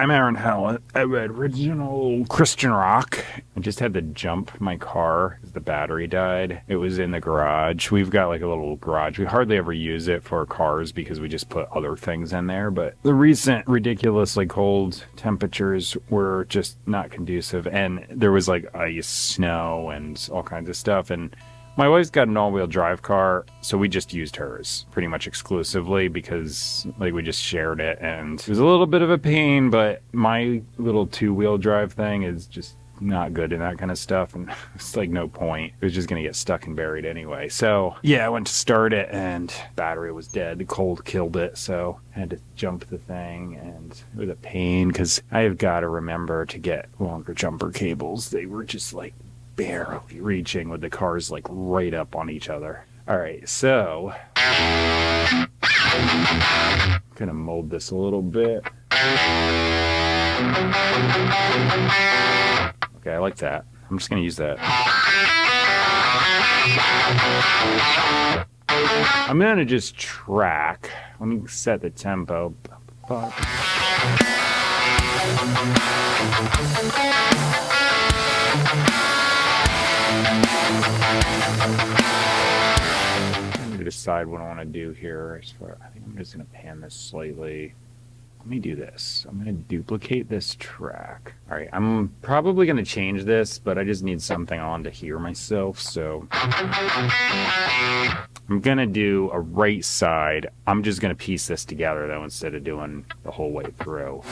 I'm Aaron Hallett. I read original Christian rock. I just had to jump my car because the battery died. It was in the garage. We've got like a little garage. We hardly ever use it for cars because we just put other things in there. But the recent ridiculously cold temperatures were just not conducive. And there was like ice, snow, and all kinds of stuff. And my wife's got an all-wheel drive car, so we just used hers pretty much exclusively because like we just shared it, and it was a little bit of a pain, but my little two-wheel drive thing is just not good in that kind of stuff, and it's like no point. It was just gonna get stuck and buried anyway. So yeah, I went to start it and battery was dead. The cold killed it, so I had to jump the thing, and it was a pain because I have got to remember to get longer jumper cables. They were just like barely reaching with the cars like right up on each other. All right, so I'm gonna mold this a little bit. Okay, I like that. I'm just gonna use that. I'm gonna just track. Let me set the tempo. I'm going to decide what I want to do here. I think I'm just going to pan this slightly. Let me do this. I'm going to duplicate this track. All right, I'm probably going to change this, but I just need something on to hear myself. So I'm going to do a right side. I'm just going to piece this together, though, instead of doing the whole way through.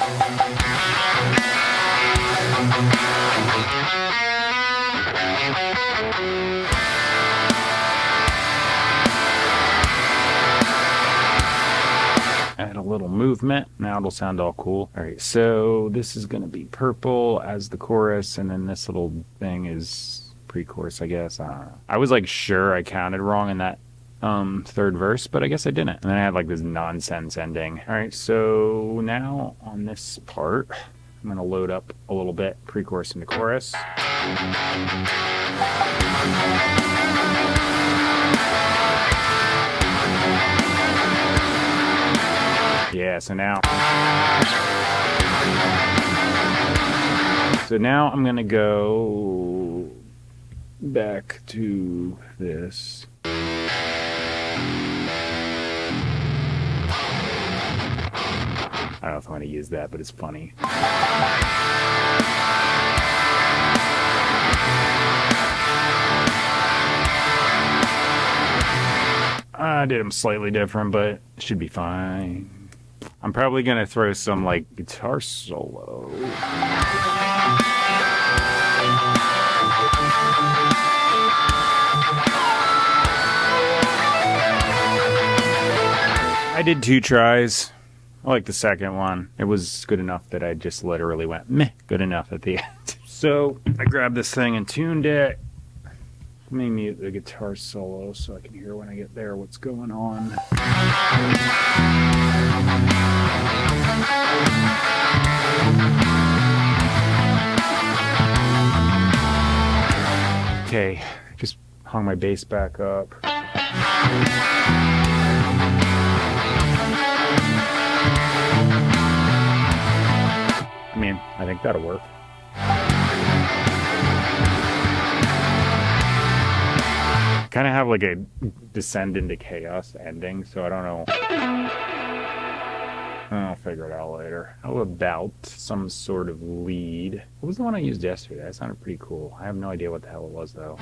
Add a little movement. Now it'll sound all cool. All right, so this is going to be purple as the chorus, and then this little thing is pre-chorus, I guess. I was like sure I counted wrong in that third verse, but I guess I didn't. And then I had like this nonsense ending. All right, so now on this part, I'm going to load up a little bit pre-chorus into chorus. Yeah, so now I'm gonna go back to this. I don't know if I want to use that, but it's funny. I did them slightly different, but it should be fine. I'm probably going to throw some, like, guitar solo. I did 2 tries. I like the second one. It was good enough that I just literally went, meh, good enough at the end. So I grabbed this thing and tuned it. Let me mute the guitar solo so I can hear when I get there what's going on. Okay, just hung my bass back up. I mean, I think that'll work. Kind of have like a descend into chaos ending, so I don't know. I'll figure it out later. How about some sort of lead? What was the one I used yesterday? That sounded pretty cool. I have no idea what the hell it was, though.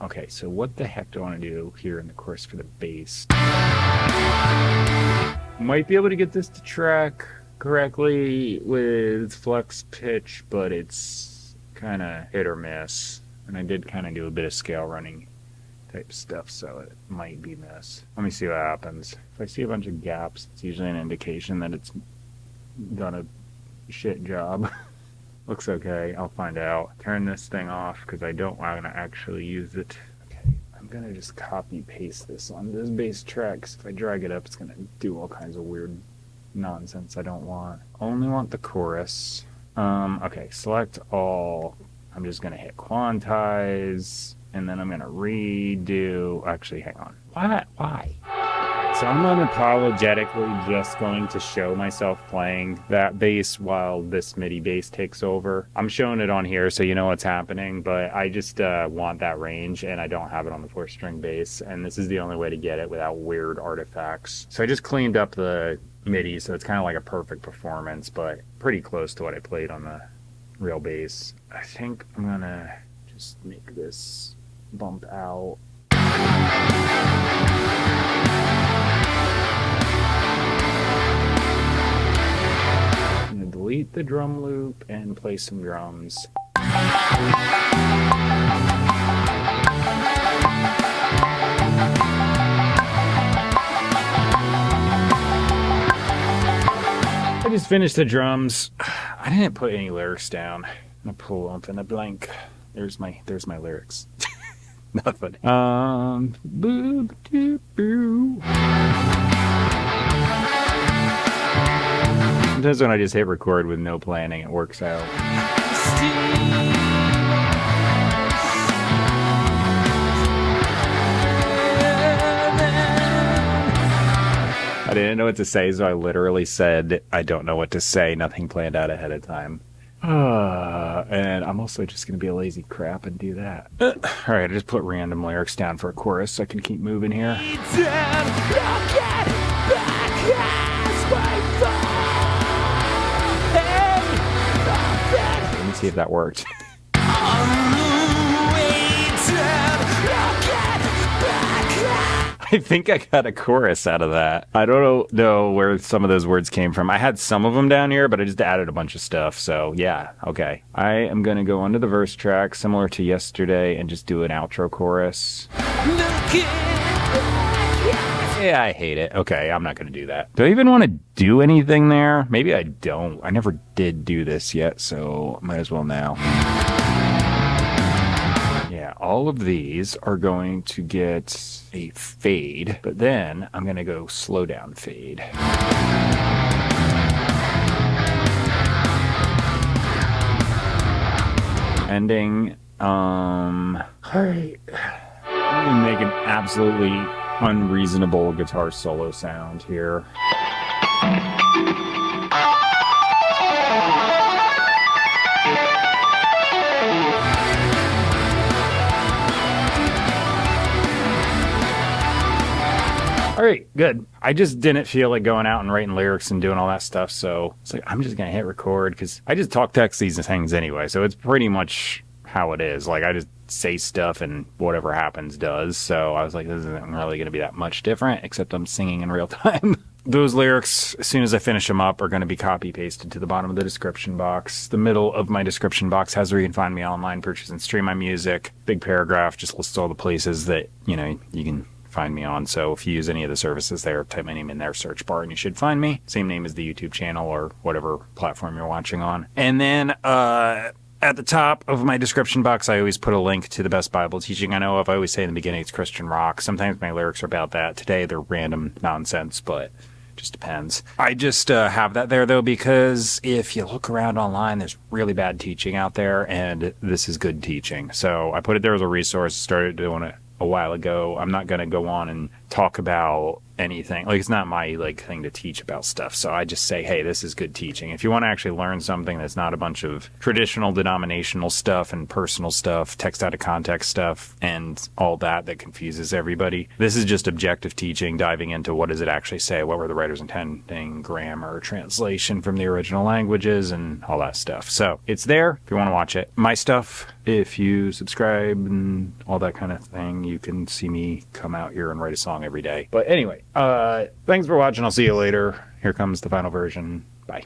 Okay, so what the heck do I want to do here in the chorus for the bass? Might be able to get this to track correctly with flex pitch, but it's kind of hit or miss. And I did kind of do a bit of scale running type stuff, so it might be miss. Let me see what happens. If I see a bunch of gaps, it's usually an indication that it's done a shit job. Looks okay. I'll find out. Turn this thing off because I don't want to actually use it. Okay, I'm going to just copy paste this on this bass track. If I drag it up, it's going to do all kinds of weird nonsense I don't want. Only want the chorus. Okay, select all. I'm just going to hit quantize. and then I'm going to redo... Actually, hang on. Why? So I'm unapologetically just going to show myself playing that bass while this MIDI bass takes over. I'm showing it on here so you know what's happening, but I just want that range, and I don't have it on the 4-string bass, and this is the only way to get it without weird artifacts. So I just cleaned up the MIDI, so it's kind of like a perfect performance, but pretty close to what I played on the real bass. I think I'm going to just make this bump out. I'm going to delete the drum loop and play some drums. I just finished the drums. I didn't put any lyrics down. I'm gonna pull up in a blank. There's my lyrics. Nothing. Boo, doo, boo. Sometimes when I just hit record with no planning, it works out. I didn't know what to say, so I literally said, I don't know what to say, nothing planned out ahead of time. And I'm also just going to be a lazy crap and do that. Alright, I just put random lyrics down for a chorus so I can keep moving here. Let me see if that worked. I think I got a chorus out of that. I don't know where some of those words came from. I had some of them down here, but I just added a bunch of stuff. So yeah, okay. I am going to go onto the verse track, similar to yesterday, and just do an outro chorus. Yeah, I hate it. Okay, I'm not going to do that. Do I even want to do anything there? Maybe I don't. I never did do this yet, so might as well now. Yeah, all of these are going to get a fade, but then I'm going to go slow down fade. Ending, all right. I'm going to make an absolutely unreasonable guitar solo sound here. All right, good. I just didn't feel like going out and writing lyrics and doing all that stuff, so it's like I'm just going to hit record because I just talk text these things anyway, so it's pretty much how it is. Like, I just say stuff and whatever happens does, so I was like, this isn't really going to be that much different, except I'm singing in real time. Those lyrics, as soon as I finish them up, are going to be copy-pasted to the bottom of the description box. The middle of my description box has where you can find me online, purchase and stream my music. Big paragraph just lists all the places that, you can find me on. So if you use any of the services there, type my name in their search bar and you should find me. Same name as the YouTube channel or whatever platform you're watching on. And then at the top of my description box, I always put a link to the best Bible teaching I know of. I always say in the beginning it's Christian rock. Sometimes my lyrics are about that. Today they're random nonsense, but just depends. I just have that there though because if you look around online, there's really bad teaching out there, and this is good teaching. So I put it there as a resource, started doing it a while ago. I'm not going to go on and talk about anything. Like, it's not my thing to teach about stuff. So I just say, hey, this is good teaching. If you want to actually learn something that's not a bunch of traditional denominational stuff and personal stuff, text out of context stuff, and all that confuses everybody, this is just objective teaching, diving into what does it actually say, what were the writers intending, grammar, translation from the original languages, and all that stuff. So it's there if you want to watch it. My stuff, if you subscribe and all that kind of thing, you can see me come out here and write a song every day. But anyway, thanks for watching. I'll see you later. Here comes the final version. Bye.